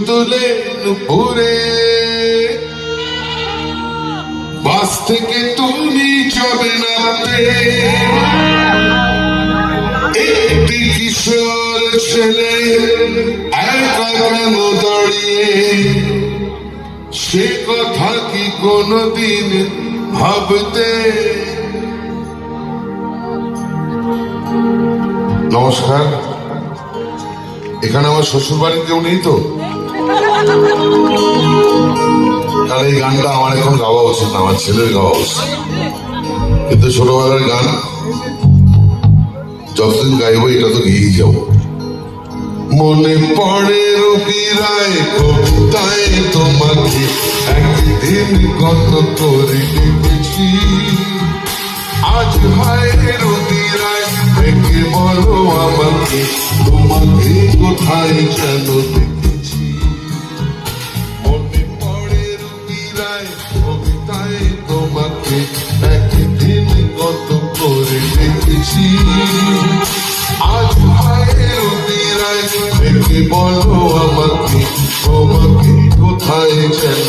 তুলে নুপুরে বাস থেকে তুমি যাবে নামতে একটি কিশোর ছেলে একা কেন দাঁড়িয়ে সে কথা কি কোনদিন ভাবতে। নমস্কার, এখানে আমার শ্বশুর বাড়ির কেউ নেই তো? তাহলে এই গানটা আমার এখন গাওয়া উচিত না, আমার ছেলের গাওয়া উচিত। কিন্তু ছোটবেলার গান যতদিন গাইব এটা তো গেয়েই যাব। মনে পড়ে রবি রায় কবিতায় তোমাকে একদিন কত করে দেখেছি, আজ ভাই রবি রায় দেখে বলো আমাকে তোমাকে কোথায় যেন দেখেছি। মনে পড়ে রবি রায় কবিতায় তোমাকে একদিন কত করে দেখেছি, আজ ভাই রবি রায় দেখে বলো আমাকে তোমাকে কোথায় যেন